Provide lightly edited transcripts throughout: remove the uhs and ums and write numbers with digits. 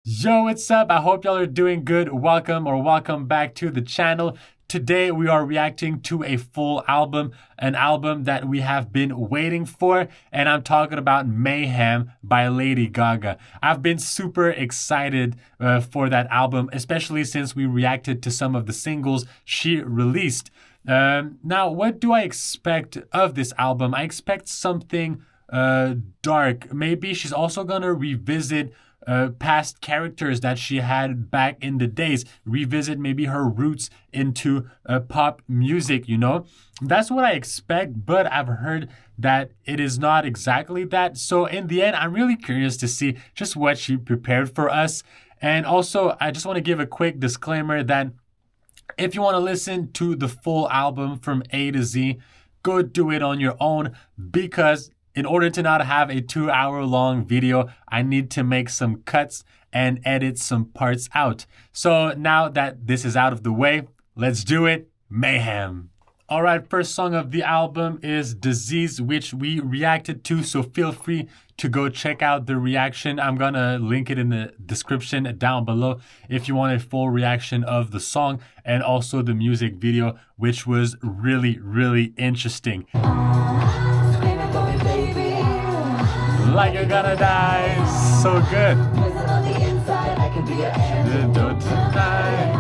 Yo, what's up? I hope y'all are doing good. Welcome back to the channel. Today we are reacting to a full album, an album that we have been waiting for, and I'm talking about Mayhem by Lady Gaga. I've been super excited for that album, especially since we reacted to some of the singles she released. Now, what do I expect of this album? I expect something dark. Maybe she's also gonna revisit past characters that she had back in the days, revisit maybe her roots into pop music, you know? That's what I expect, but I've heard that it is not exactly that. So in the end, I'm really curious to see just what she prepared for us. And also, I just want to give a quick disclaimer that if you want to listen to the full album from A to Z, go do it on your own, because in order to not have a 2-hour long video, I need to make some cuts and edit some parts out. So now that this is out of the way, let's do it. Mayhem. All right, first song of the album is Disease, which we reacted to, so feel free to go check out the reaction. I'm gonna link it in the description down below if you want a full reaction of the song and also the music video, which was really, really interesting. Like you're gonna die, so good. Don't tonight.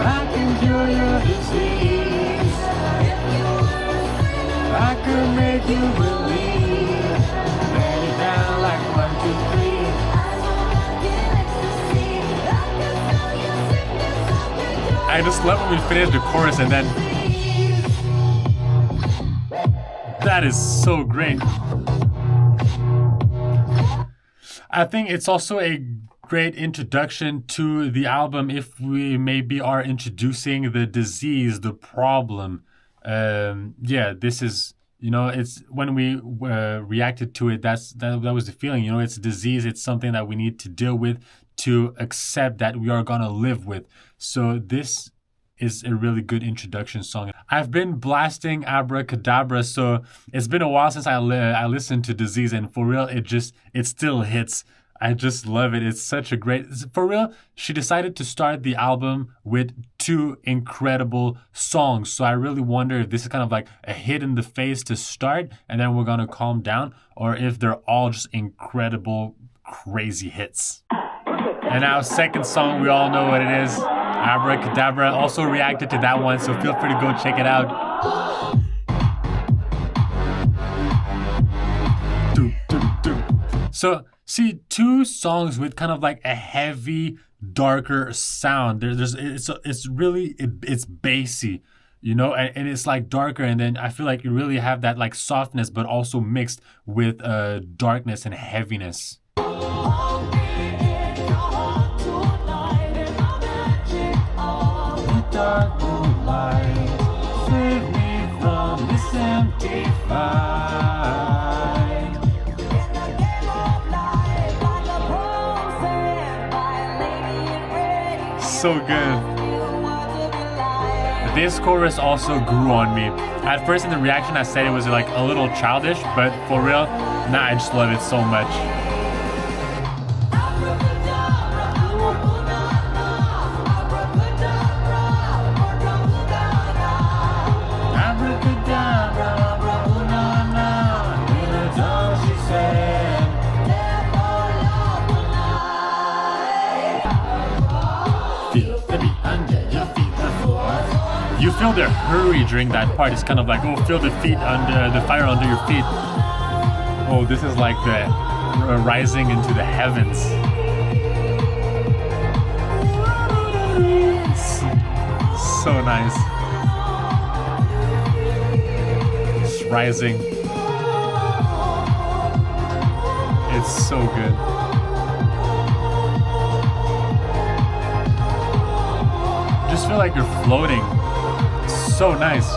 I can cure your disease. I could make you believe. Lay it down like 1, 2, 3. I just love when we finish the chorus and then that is so great. I think it's also a great introduction to the album if we maybe are introducing the disease, the problem. This is, it's when we reacted to it, that was the feeling, it's a disease. It's something that we need to deal with, to accept that we are gonna live with. So this is a really good introduction song. I've been blasting Abracadabra, so it's been a while since I listened to Disease, and for real, it still hits. I just love it. It's such a great, for real, she decided to start the album with 2 incredible songs. So I really wonder if this is kind of like a hit in the face to start, and then we're gonna calm down, or if they're all just incredible, crazy hits. And now, second song, we all know what it is. Abracadabra. Also reacted to that one, so feel free to go check it out. So, see, 2 songs with kind of like a heavy, darker sound. It's really bassy, and it's like darker, and then I feel like you really have that like softness, but also mixed with darkness and heaviness. Dark moonlight, save me from this empty fight. So good. This chorus also grew on me. At first in the reaction I said it was like a little childish, but for real, I just love it so much. You feel the hurry during that part. It's kind of like, feel the feet under the fire under your feet. Oh, this is like the rising into the heavens. So nice. It's rising. It's so good. Just feel like you're floating. So nice.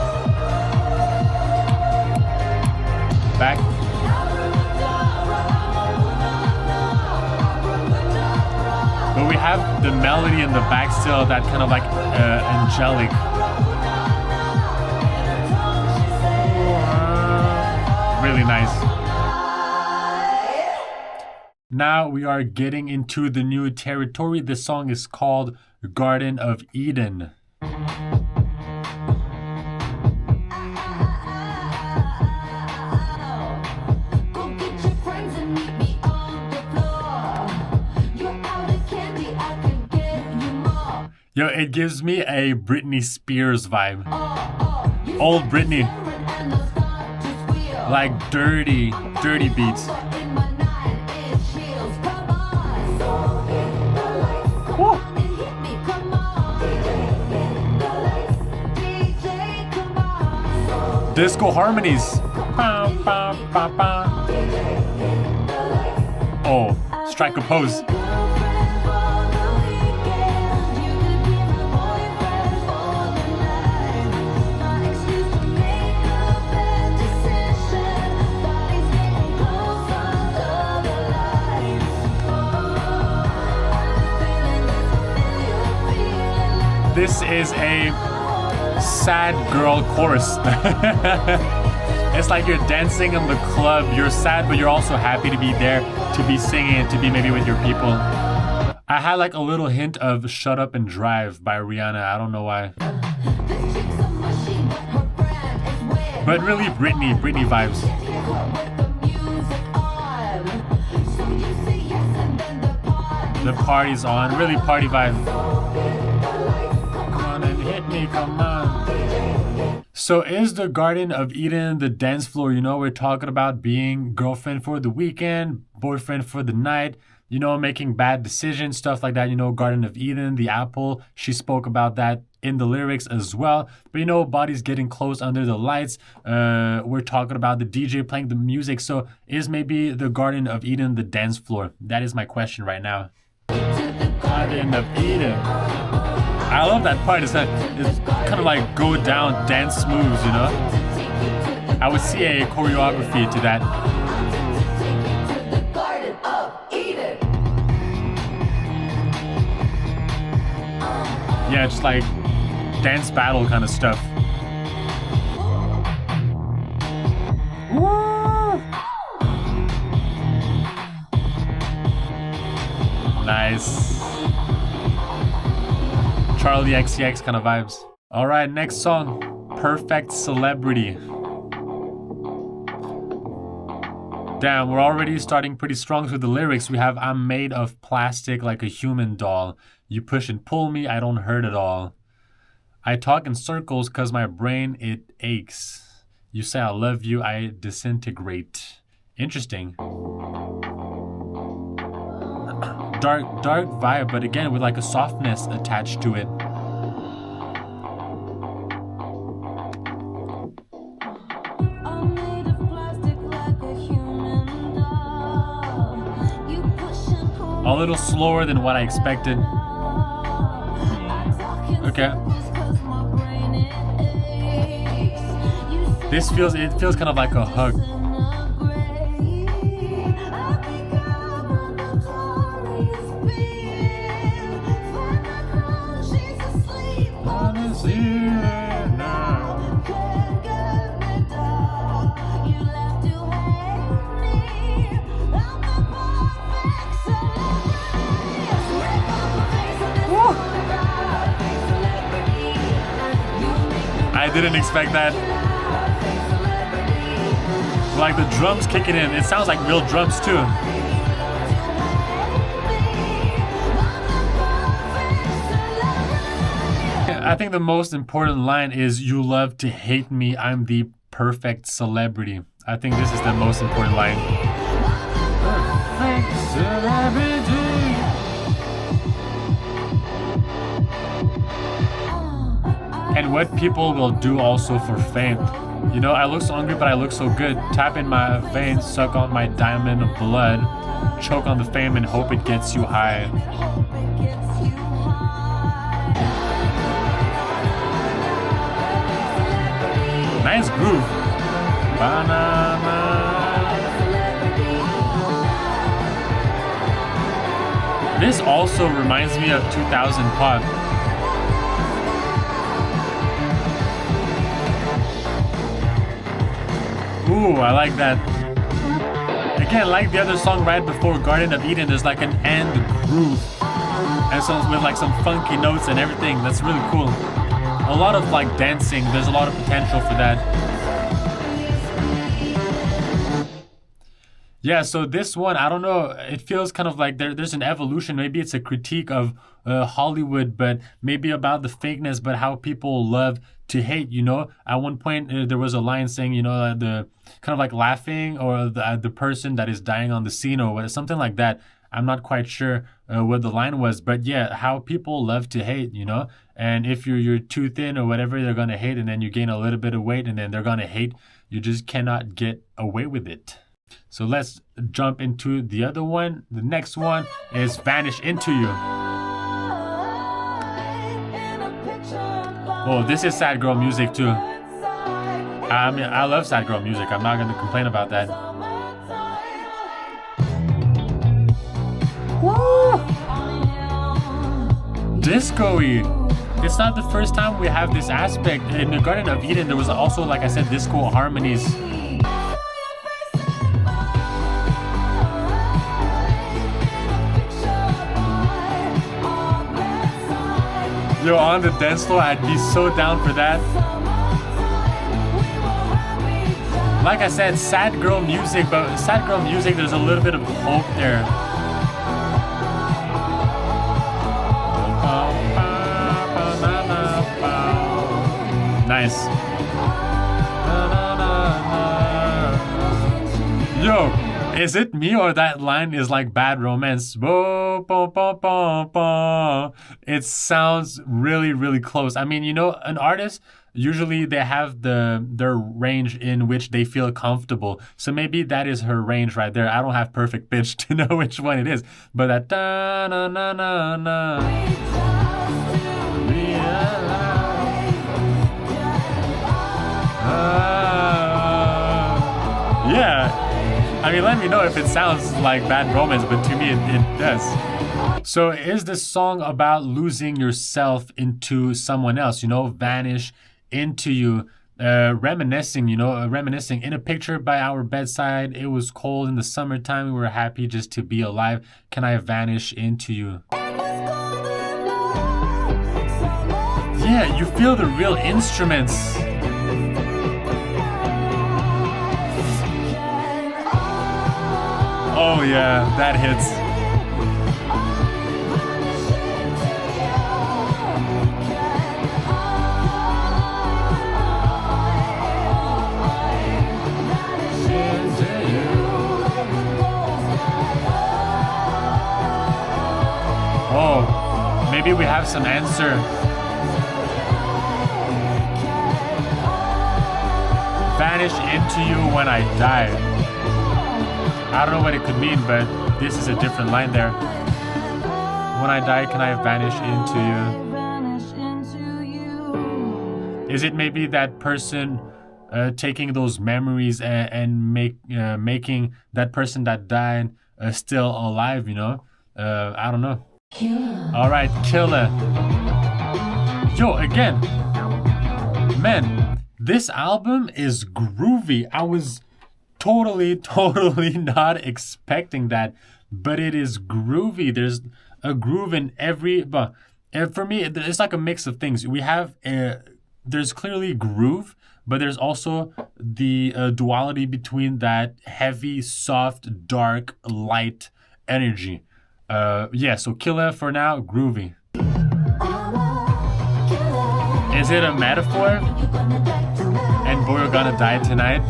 Back. But we have the melody in the back still, that kind of like angelic really nice. Now we are getting into the new territory. This song is called Garden of Eden. Yo, it gives me a Britney Spears vibe. Old Britney. Like dirty beats. Woo. Disco harmonies. Oh, strike a pose. This is a sad girl chorus. It's like you're dancing in the club, you're sad, but you're also happy to be there, to be singing, to be maybe with your people. I had like a little hint of Shut Up and Drive by Rihanna. I don't know why. But really Britney vibes. The party's on, really party vibe. Hit me, come on. So is the Garden of Eden the dance floor? You know, we're talking about being girlfriend for the weekend, boyfriend for the night, you know, making bad decisions, stuff like that. You know, Garden of Eden, the apple, she spoke about that in the lyrics as well. But you know, bodies getting close under the lights. We're talking about the DJ playing the music. So is maybe the Garden of Eden the dance floor? That is my question right now. Garden of Eden. I love that part. It's kind of like go down dance moves, you know? I would see a choreography to that. Garden of Eden. Yeah, just like dance battle kind of stuff. Woo! Nice. Charlie XCX kind of vibes. All right, next song, Perfect Celebrity. Damn, we're already starting pretty strong with the lyrics. We have, I'm made of plastic like a human doll. You push and pull me, I don't hurt at all. I talk in circles cause my brain, it aches. You say I love you, I disintegrate. Interesting. Dark vibe, but again with like a softness attached to it. A little slower than what I expected. Okay. It feels kind of like a hug. I didn't expect that. Like the drums kicking in. It sounds like real drums too. I think the most important line is, you love to hate me, I'm the perfect celebrity. I think this is the most important line. Perfect celebrity. And what people will do also for fame. You know, I look so hungry, but I look so good. Tap in my veins, suck on my diamond of blood. Choke on the fame and hope it gets you high. Nice groove. Banana. This also reminds me of 2000 Pop. Ooh, Ooh, I like that. Again, like the other song right before Garden of Eden, there's like an end groove. And so with like some funky notes and everything. That's really cool. A lot of like dancing. There's a lot of potential for that. Yeah, so this one, I don't know. It feels kind of like there's an evolution. Maybe it's a critique of Hollywood, but maybe about the fakeness, but how people love to hate, you know? At one point, there was a line saying, you know, the kind of like laughing or the person that is dying on the scene or what, something like that. I'm not quite sure what the line was, but yeah, how people love to hate, you know? And if you're too thin or whatever, they're going to hate, and then you gain a little bit of weight and then they're going to hate. You just cannot get away with it. So let's jump into the other one. The next one is Vanish Into You. Oh, this is sad girl music too. I mean, I love sad girl music. I'm not going to complain about that. Woo! Disco-y. It's not the first time we have this aspect. In the Garden of Eden, there was also, like I said, disco harmonies. Yo, on the dance floor, I'd be so down for that. Like I said, sad girl music, but sad girl music, there's a little bit of hope there. Nice. Yo, is it me or that line is like Bad Romance? It sounds really, really close. I mean, you know, an artist, usually they have their range in which they feel comfortable. So maybe that is her range right there. I don't have perfect pitch to know which one it is. But that da na na na na. Yeah. I mean, let me know if it sounds like Bad Romance, but to me it does. So is this song about losing yourself into someone else, you know, vanish into you, reminiscing in a picture by our bedside. It was cold in the summertime. We were happy just to be alive. Can I vanish into you? Yeah, you feel the real instruments. Oh yeah, that hits. Oh, maybe we have some answer. Vanish into you when I die. I don't know what it could mean, but this is a different line there. When I die, can I vanish into you? Is it maybe that person taking those memories and making that person that died still alive, you know? I don't know. Killer. All right, Killer. Yo, again, man, this album is groovy. I was totally not expecting that, but it is groovy. There's a groove in every, but for me, it's like a mix of things. We have, there's clearly groove, but there's also the duality between that heavy, soft, dark, light energy. Yeah, so Killer for now, groovy. Is it a metaphor? And boy, you're gonna die tonight.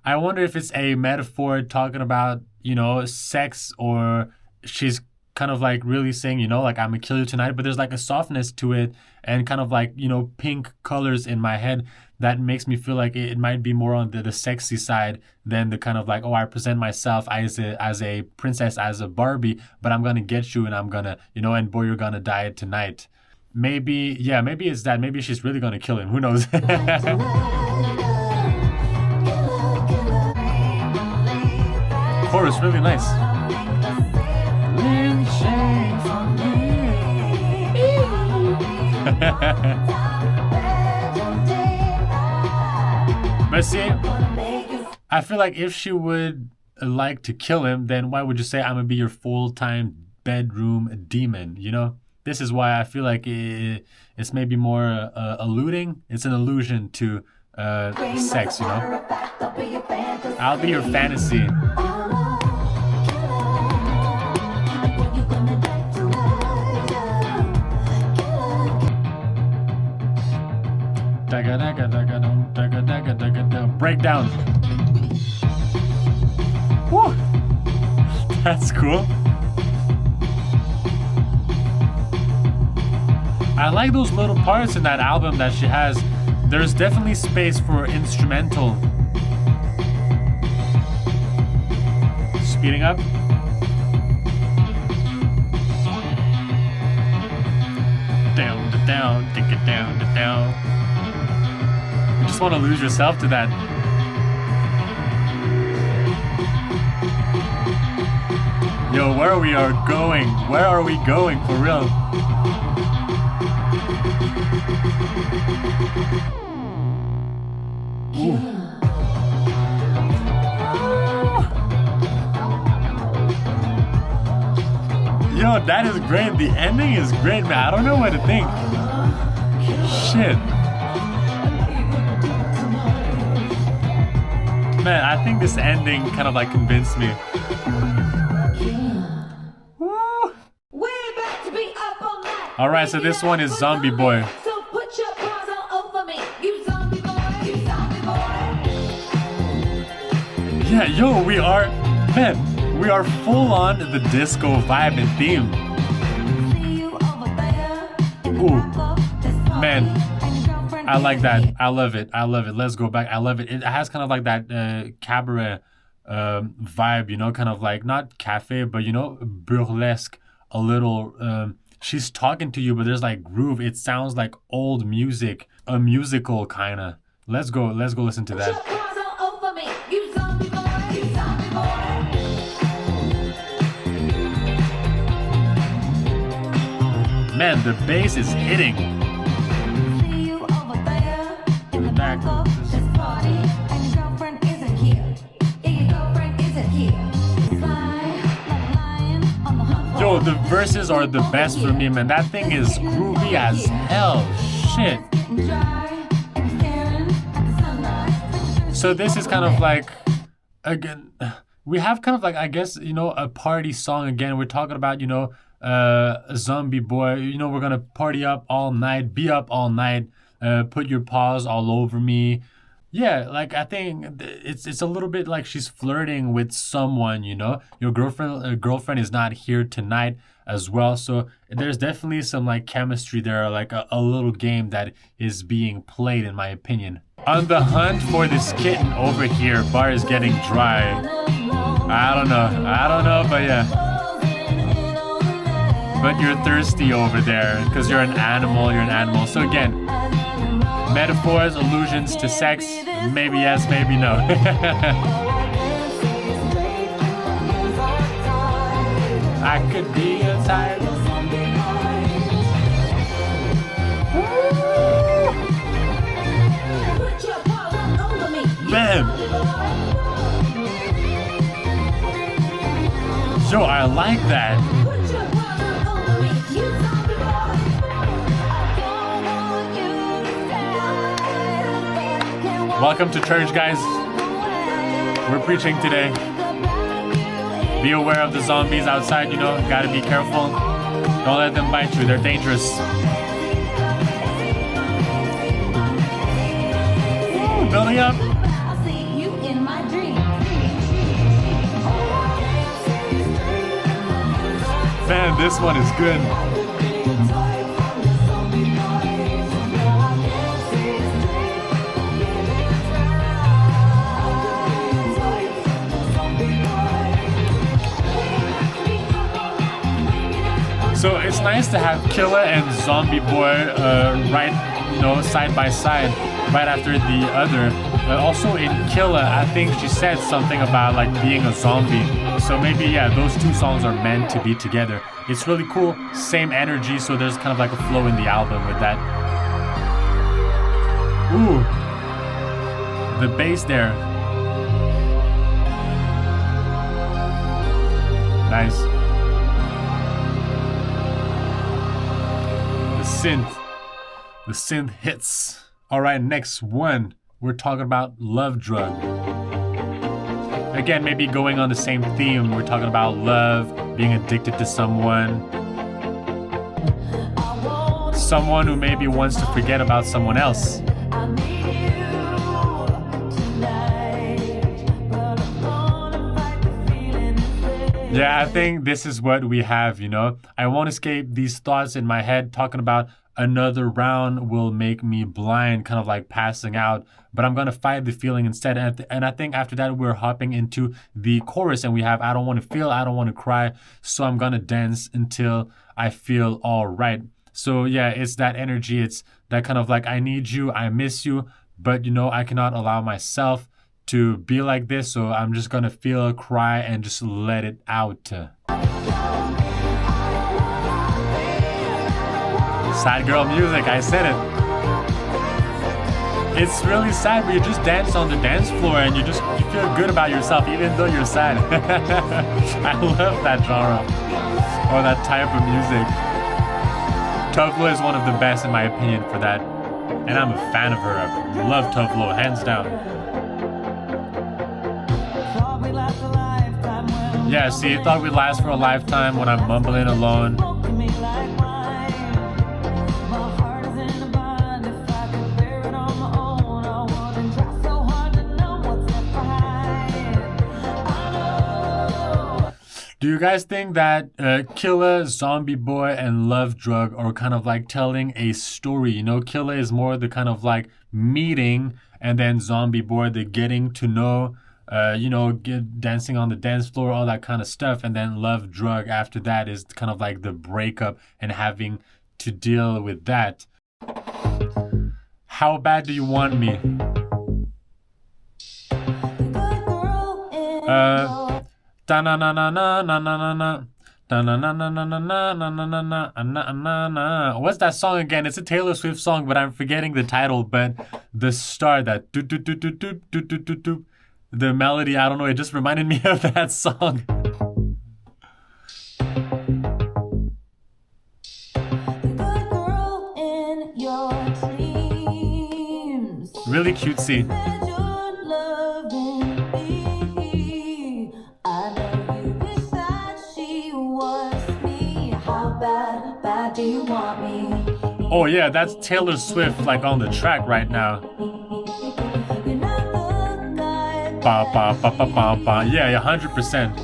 I wonder if it's a metaphor talking about, you know, sex, or she's kind of like really saying, you know, like I'm gonna kill you tonight, but there's like a softness to it and kind of like, you know, pink colors in my head that makes me feel like it might be more on the sexy side than the kind of like, oh, I present myself as a princess, as a Barbie, but I'm gonna get you and I'm gonna, you know, and boy, you're gonna die tonight. Maybe it's that. Maybe she's really gonna kill him. Who knows? Chorus really nice. But see, I feel like if she would like to kill him, then why would you say I'm gonna be your full-time bedroom demon? You know, this is why I feel like it's maybe more alluding. It's an allusion to sex. You know, I'll be your fantasy. Breakdown. Woo! That's cool. I like those little parts in that album that she has. There's definitely space for instrumental. Speeding up. Down, down, take it down, down. You just want to lose yourself to that. Yo, where we are going? Where are we going for real? Ooh. Yo, that is great. The ending is great, man. I don't know what to think. Shit. Man, I think this ending kind of like convinced me. Woo. Alright, so this one is Zombie Boy. So put your paws all over me, you zombie boy, you zombie boy. Yeah, yo, we are, man, we are full on the disco vibe and theme. Ooh, man, I like that. I love it. I love it. Let's go back. I love it. It has kind of like that cabaret vibe, you know, kind of like not cafe, but you know, burlesque, a little. She's talking to you, but there's like groove. It sounds like old music, a musical kind of. Let's go listen to that. Man, the bass is hitting. Back. Yo, the verses are the best for me, man. That thing is groovy as hell. Shit. So this is kind of like, again, we have kind of like, I guess, you know, a party song again. We're talking about, you know, a zombie boy. You know, we're gonna party up all night, be up all night, put your paws all over me. Yeah, like I think it's a little bit like she's flirting with someone, you know. Your girlfriend is not here tonight as well, so there's definitely some like chemistry there, like a little game that is being played, in my opinion. On the hunt for this kitten over here, bar is getting dry. I don't know, but yeah. But you're thirsty over there because you're an animal. So again, metaphors, allusions to sex, maybe yes, maybe no. I could be a tiger. Man. Yo, I like that. Welcome to church, guys. We're preaching today. Be aware of the zombies outside, you know. Gotta be careful. Don't let them bite you. They're dangerous. Ooh, building up. Man, this one is good. So it's nice to have Killa and Zombie Boy right, you know, side by side, right after the other. Also in Killa, I think she said something about like being a zombie. So maybe, yeah, those two songs are meant to be together. It's really cool, same energy, so there's kind of like a flow in the album with that. Ooh. The bass there. Nice. The synth hits. All right, next one. We're talking about Love Drug. Again, maybe going on the same theme. We're talking about love, being addicted to someone. Someone who maybe wants to forget about someone else. Yeah, I think this is what we have, you know. I won't escape these thoughts in my head talking about another round will make me blind, kind of like passing out, but I'm going to fight the feeling instead. And I think after that, we're hopping into the chorus and we have I don't want to feel, I don't want to cry, so I'm going to dance until I feel all right. So yeah, it's that energy. It's that kind of like I need you, I miss you, but you know, I cannot allow myself to be like this, so I'm just gonna feel, cry, and just let it out. Sad girl music, I said it. It's really sad, but you just dance on the dance floor and you feel good about yourself even though you're sad. I love that genre or that type of music. Tovlo is one of the best in my opinion for that, and I'm a fan of her. I love Tovlo, hands down. Yeah, see, thought we'd last for a lifetime when I'm mumbling alone. Do you guys think that Killa, Zombie Boy, and Love Drug are kind of like telling a story? You know, Killa is more the kind of like meeting, and then Zombie Boy, the getting to know, dancing on the dance floor, all that kind of stuff. And then Love Drug after that is kind of like the breakup and having to deal with that. How bad do you want me? What's that song again? It's a Taylor Swift song, but I'm forgetting the title. But the start, that do do do do do do do do do, the melody, I don't know, it just reminded me of that song. Really cutesy. Oh yeah, that's Taylor Swift like on the track right now. Ba ba ba ba ba ba. Yeah, 100%.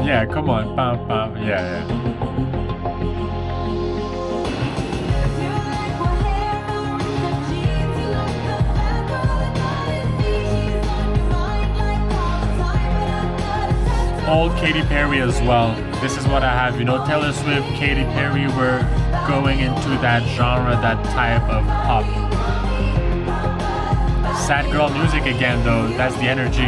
Yeah, come on. Ba ba. Yeah. Old Katy Perry as well. This is what I have, you know, Taylor Swift, Katy Perry, we're going into that genre, that type of pop. Sad girl music again though, that's the energy.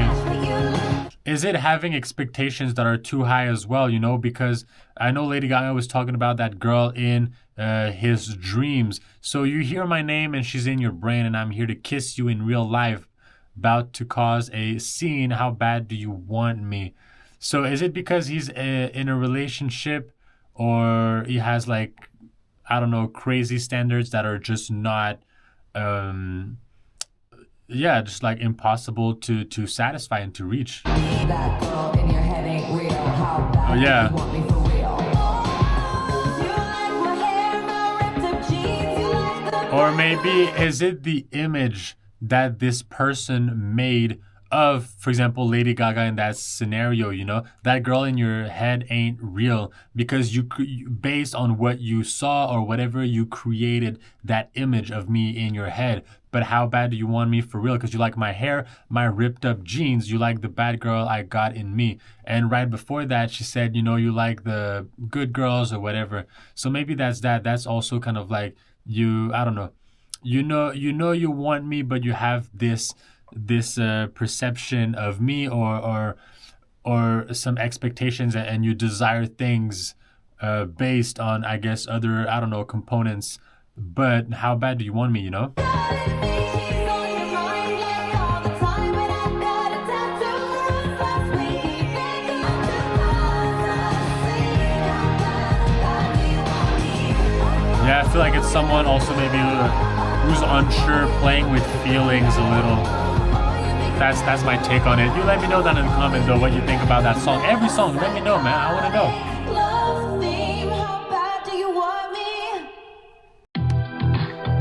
Is it having expectations that are too high as well, you know, because I know Lady Gaga was talking about that girl in his dreams. So you hear my name and she's in your brain and I'm here to kiss you in real life, about to cause a scene, how bad do you want me? So is it because he's in a relationship, or he has like, I don't know, crazy standards that are just not, just like impossible to satisfy and to reach? That girl in your head ain't real. How bad Oh yeah. you want me for real? Or maybe is it the image that this person made of, for example, Lady Gaga in that scenario, you know, that girl in your head ain't real because you based on what you saw or whatever, you created that image of me in your head. But how bad do you want me for real? Because you like my hair, my ripped up jeans, you like the bad girl I got in me. And right before that, she said, you know, you like the good girls or whatever. So maybe that's that. That's also kind of like I don't know. You know you want me, but you have this perception of me, or or some expectations, and you desire things based on, I guess, other, I don't know, components. But how bad do you want me, you know? Yeah, I feel like it's someone also maybe who's unsure, playing with feelings a little. That's my take on it. You let me know down in the comment though what you think about that song. Every song, let me know, man. I want to know. Love theme, how bad do you want me?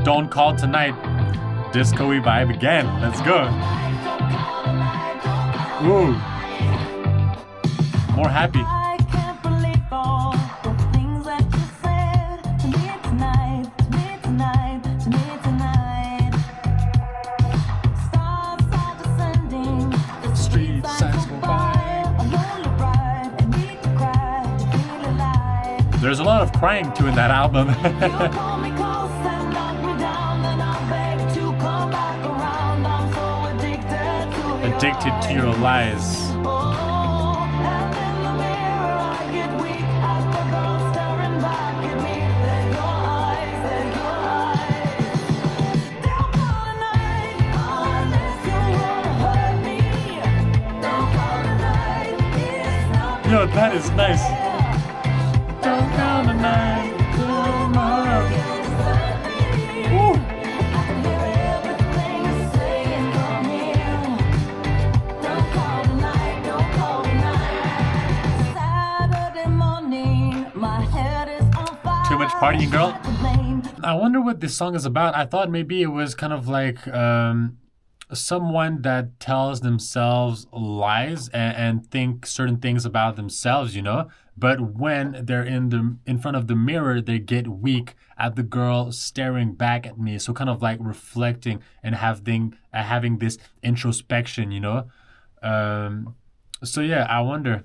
Don't Call Tonight. Disco-y vibe again. Let's go. Ooh. More happy. I can't believe all the things that you said to me tonight, to me tonight, to me tonight. Stars are descending, the street signs go by. A lonely bride, and need to cry to feel alive. There's a lot of crying too in that album. You call me close and knock me down, and I beg to come back around. I'm so addicted to your Addicted to your lies. And in the mirror I get weak as the girl staring back at me. They're your eyes, they're your eyes. Don't call tonight unless you wanna hurt me. Don't call tonight, it's not Yo, that is nice. Don't call tonight. Tomorrow. Woo. I can hear everything you're saying from here. Don't call tonight, don't call tonight. Saturday morning, my head is on fire. Too much partying, girl? To blame. I wonder what this song is about. I thought maybe it was kind of like someone that tells themselves lies and think certain things about themselves, you know. But when they're in front of the mirror, they get weak at the girl staring back at me. So kind of like reflecting and having this introspection, you know. So yeah, I wonder.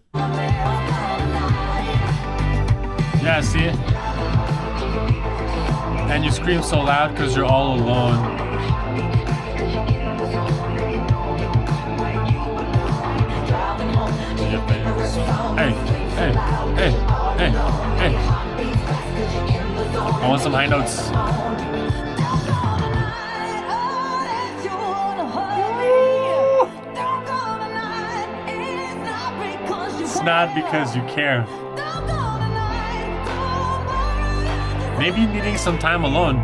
Yeah, see? And you scream so loud because you're all alone. Hey, hey, hey, hey, hey. I want some high notes. It's not because you care. Maybe needing some time alone.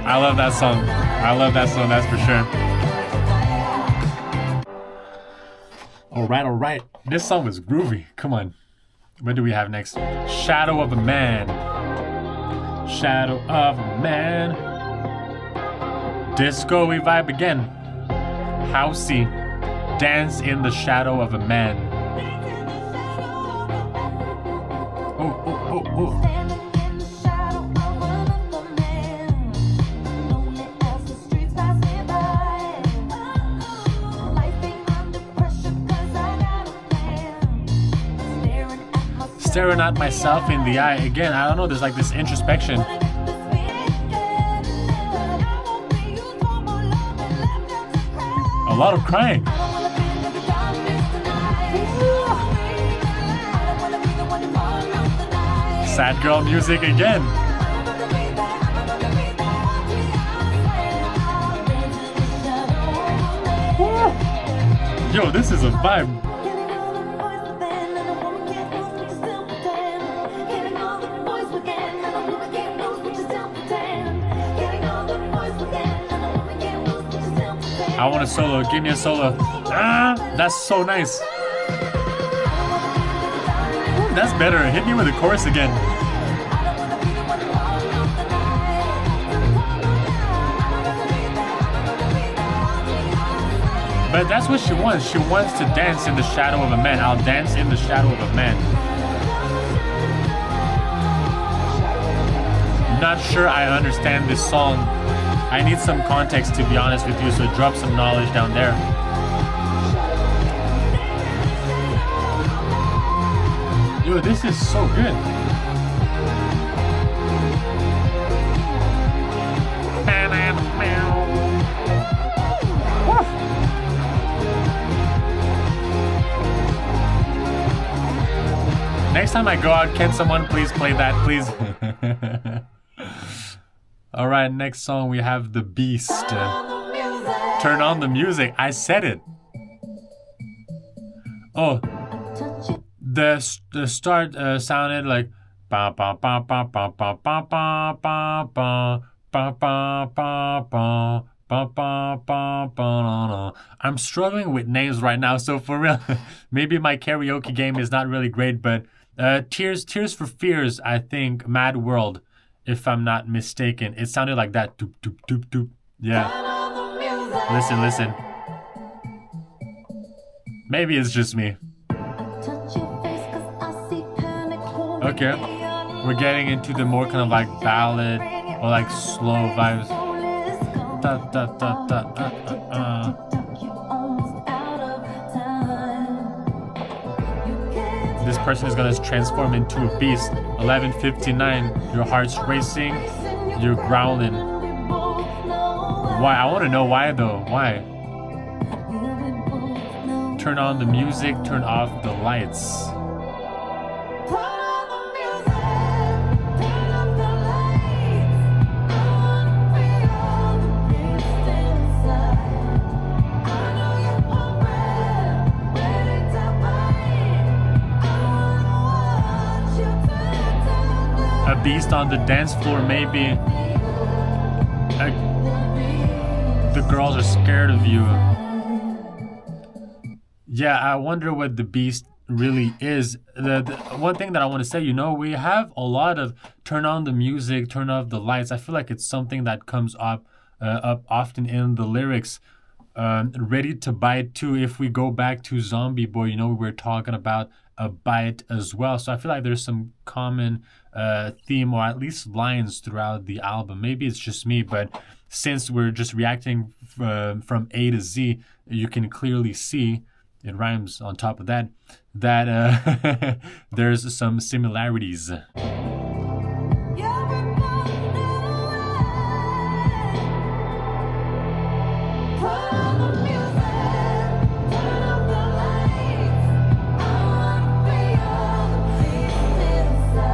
I love that song. I love that song, that's for sure. All right. This song was groovy. Come on. What do we have next? Shadow of a Man. Shadow of a Man. Disco-y vibe again. Housey. Dance in the shadow of a man. Oh. Staring at myself in the eye. Again, I don't know, there's like this introspection. A lot of crying. Sad girl music again. Yo, this is a vibe. I want a solo. Give me a solo. Ah, that's so nice. That's better. Hit me with the chorus again. But that's what she wants. She wants to dance in the shadow of a man. I'll dance in the shadow of a man. Not sure I understand this song. I need some context, to be honest with you, so drop some knowledge down there. Yo, this is so good. next time I go out, can someone please play that, please? All right, next song we have The Beast. Turn on the music. I said it. Oh, the start sounded like ba ba ba ba ba ba ba ba ba ba ba ba ba ba. I'm struggling with names right now, so for real, maybe my karaoke game is not really great, but Tears for Fears, I think, Mad World, if I'm not mistaken. It sounded like that. Doop, doop, doop, doop. Yeah. Listen. Maybe it's just me. Okay. We're getting into the more kind of like ballad or like slow vibes. Da, da, da, da, This person is gonna transform into a beast. 11:59. Your heart's racing. You're growling. Why? I want to know why though. Why? Turn on the music. Turn off the lights. A beast on the dance floor, maybe. The girls are scared of you. Yeah, I wonder what the beast really is. The one thing that I want to say, we have a lot of turn on the music, turn off the lights. I feel like it's something that comes up often in the lyrics. Ready to bite too. If we go back to Zombie Boy, we were talking about a bite as well. So I feel like there's some common theme, or at least lines throughout the album. Maybe it's just me, but since we're just reacting from A to Z, you can clearly see, it rhymes on top of that, that there's some similarities.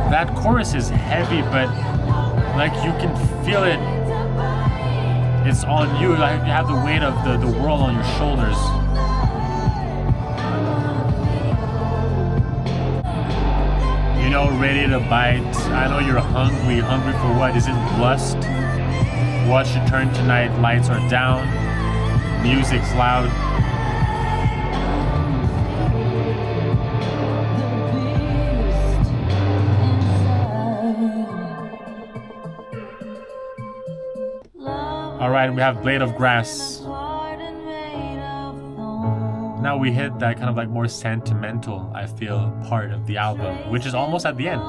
That chorus is heavy, but like you can feel it. It's on you. Like you have the weight of the world on your shoulders. Ready to bite. I know you're hungry. Hungry for what? Is it lust? Watch it turn tonight. Lights are down. Music's loud. All right, we have Blade of Grass. Now we hit that kind of like more sentimental, I feel, part of the album, which is almost at the end.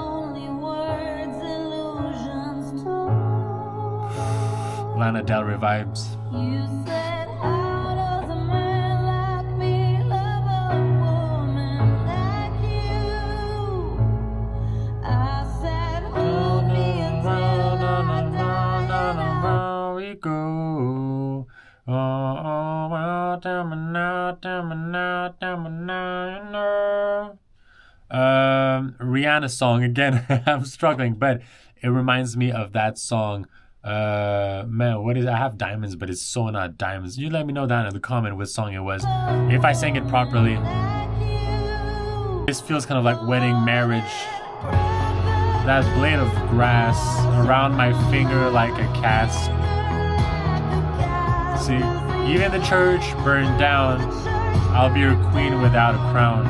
Lana Del Rey vibes. Go. Oh, well, tell me now. Rihanna song again. I'm struggling, but it reminds me of that song. Man, what is? I have diamonds, but it's so not diamonds. You let me know down in the comment what song it was, if I sang it properly. This feels kind of like wedding marriage. That blade of grass around my finger like a cast. See, even the church burned down. I'll be your queen without a crown.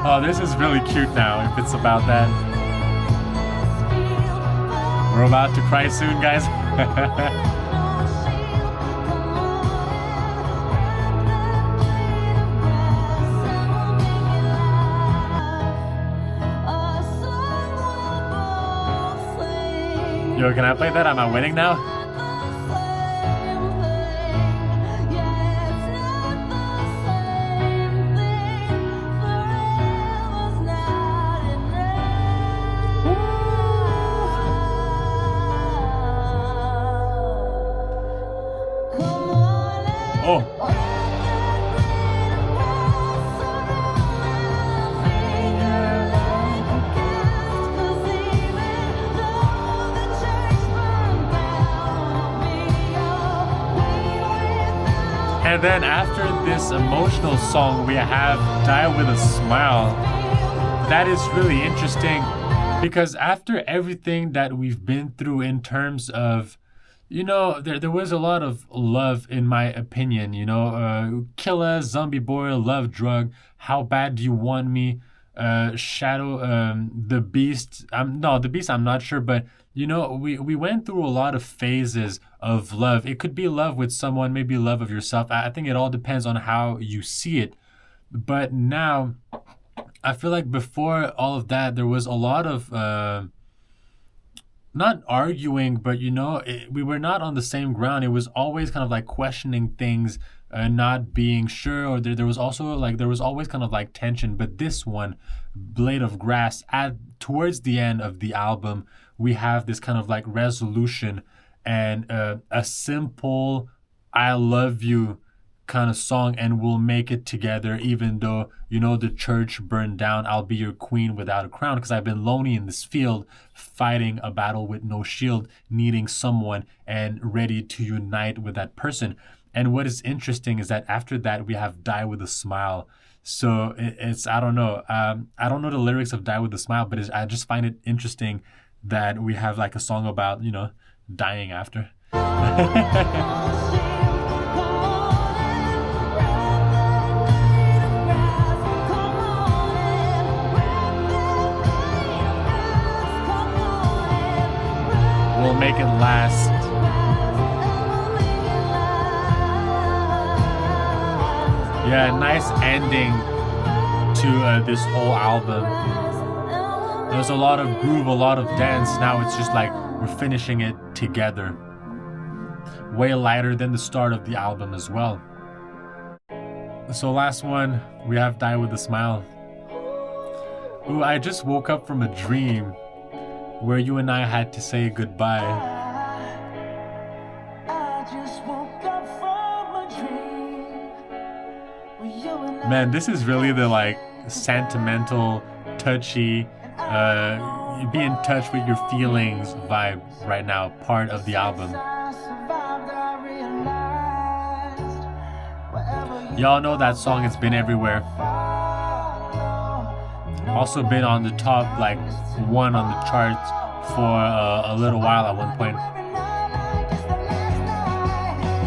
Oh, this is really cute now, if it's about that. We're about to cry soon, guys. Yo, can I play that at my wedding now? Oh. And then after this emotional song, we have Die With a Smile. That is really interesting because after everything that we've been through in terms of, there was a lot of love, in my opinion, Killer, Zombie Boy, Love Drug, How Bad Do You Want Me, Shadow, The Beast. The Beast, I'm not sure, but we went through a lot of phases of love. It could be love with someone, maybe love of yourself. I think it all depends on how you see it. But now, I feel like before all of that, there was a lot of not arguing, but we were not on the same ground. It was always kind of like questioning things, not being sure, or there was also there was always kind of like tension. But this one, Blade of Grass, towards the end of the album, we have this kind of like resolution and a simple "I love you" kind of song, and we'll make it together even though the church burned down. I'll be your queen without a crown, because I've been lonely in this field, fighting a battle with no shield, needing someone and ready to unite with that person. And what is interesting is that after that we have Die With a Smile. So it's I don't know the lyrics of Die With a Smile, but I just find it interesting that we have like a song about dying after. We'll make it last. Yeah, nice ending to this whole album. There's a lot of groove, a lot of dance. Now it's just like we're finishing it together. Way lighter than the start of the album as well. So last one, we have Die With a Smile. Ooh, I just woke up from a dream where you and I had to say goodbye. Man, this is really the like sentimental, touchy, be in touch with your feelings vibe right now, part of the album. Y'all know that song has been everywhere. Also been on the top, like one on the charts for a little while at one point.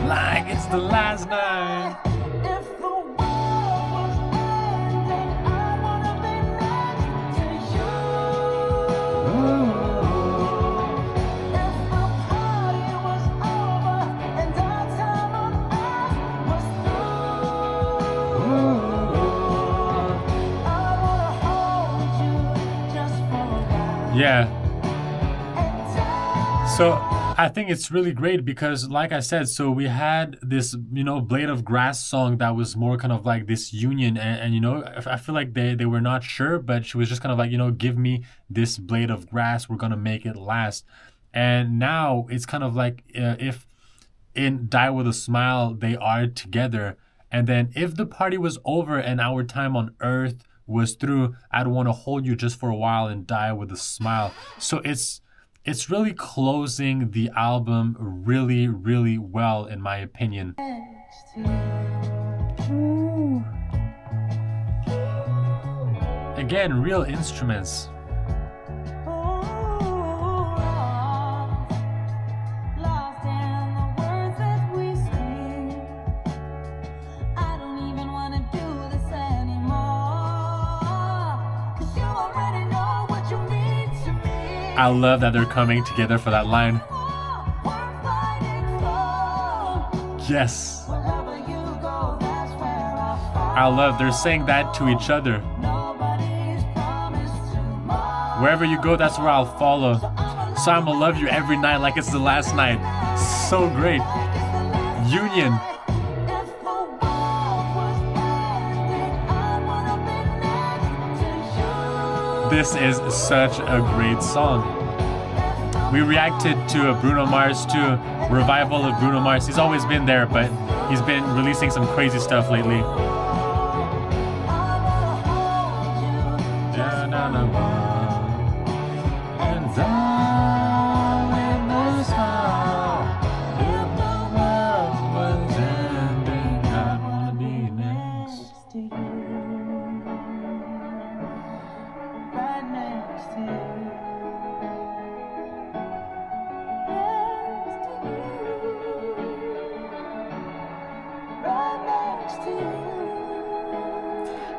Like it's the last night. Yeah. So I think it's really great because, like I said, so we had this, Blade of Grass song that was more kind of like this union. And I feel like they were not sure, but she was just kind of like, give me this blade of grass. We're going to make it last. And now it's kind of like if in Die With a Smile, they are together. And then if the party was over and our time on earth was through, I'd want to hold you just for a while and die with a smile. So it's really closing the album really, really well, in my opinion. Ooh. Again, real instruments. I love that they're coming together for that line. Yes. I love they're saying that to each other. Wherever you go, that's where I'll follow. So I'ma love you every night like it's the last night. So great. Union. This is such a great song. We reacted to a Bruno Mars too, revival of Bruno Mars. He's always been there, but he's been releasing some crazy stuff lately.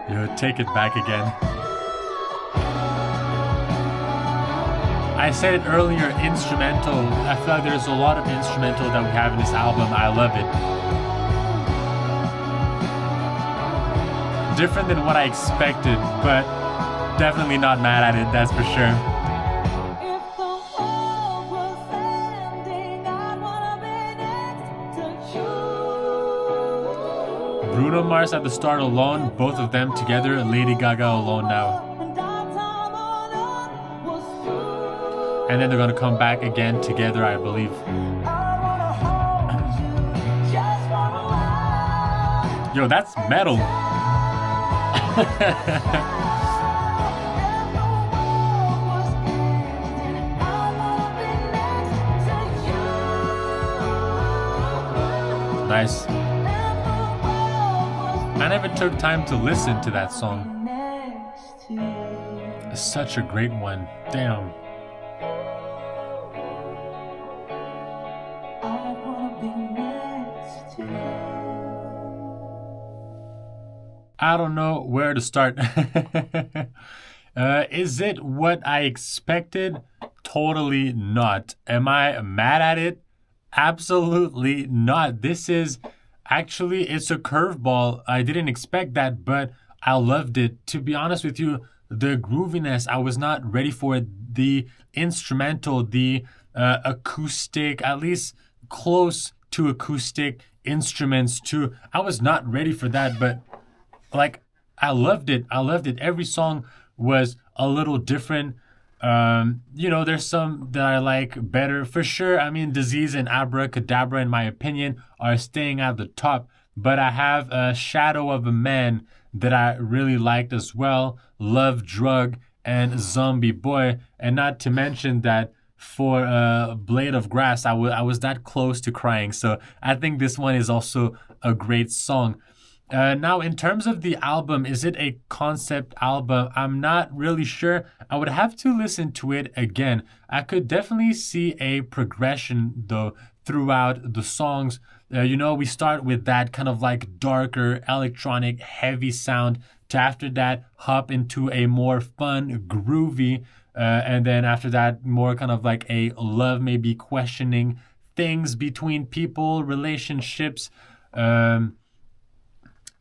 Yo, take it back again. I said it earlier, instrumental. I feel like there's a lot of instrumental that we have in this album. I love it. Different than what I expected, but definitely not mad at it, that's for sure. If the world was ending, I'd wanna be next to you. Bruno Mars at the start alone, both of them together, Lady Gaga alone now. And our time on earth was through. And then they're gonna come back again together, I believe. I wanna hold you just for a while. Yo, that's metal. If the world was ending, I'd wanna be next to you. Nice. If the world was I never took time to listen to that song. next to you. It's such a great one. Damn. I wanna be next to you. I don't know where to start. Is it what I expected? Totally not. Am I mad at it? Absolutely not. This is actually, it's a curveball. I didn't expect that, but I loved it. To be honest with you, the grooviness, I was not ready for it. The instrumental, the acoustic, at least close to acoustic instruments too. I was not ready for that, but like I loved it. I loved it. Every song was a little different. There's some that I like better for sure. I mean, Disease and Abracadabra, in my opinion, are staying at the top. But I have a Shadow of a Man that I really liked as well. Love Drug and Zombie Boy, and not to mention that for Blade of Grass, I was that close to crying. So I think this one is also a great song. Now, in terms of the album, is it a concept album? I'm not really sure. I would have to listen to it again. I could definitely see a progression, though, throughout the songs. We start with that kind of like darker, electronic, heavy sound to after that hop into a more fun, groovy, and then after that, more kind of like a love, maybe questioning things between people, relationships. And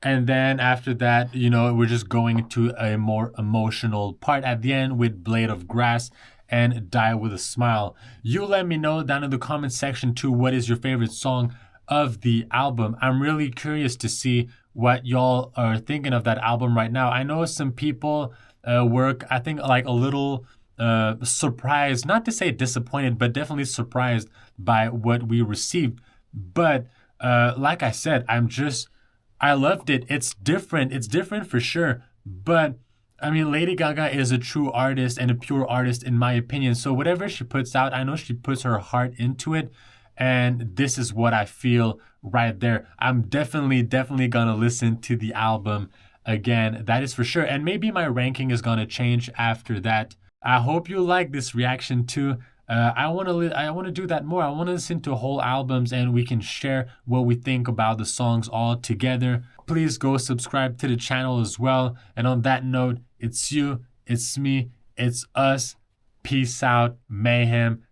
then after that, we're just going to a more emotional part at the end with Blade of Grass and Die With a Smile. You let me know down in the comment section too, what is your favorite song of the album? I'm really curious to see what y'all are thinking of that album right now. I know some people were, I think, like a little surprised, not to say disappointed, but definitely surprised by what we received. But like I said, I loved it. It's different. It's different for sure. But I mean, Lady Gaga is a true artist and a pure artist, in my opinion. So whatever she puts out, I know she puts her heart into it. And this is what I feel right there. I'm definitely going to listen to the album again. That is for sure. And maybe my ranking is going to change after that. I hope you like this reaction too. I want to do that more. I want to listen to whole albums and we can share what we think about the songs all together. Please go subscribe to the channel as well. And on that note, it's you, it's me, it's us. Peace out, Mayhem.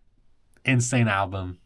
Insane album.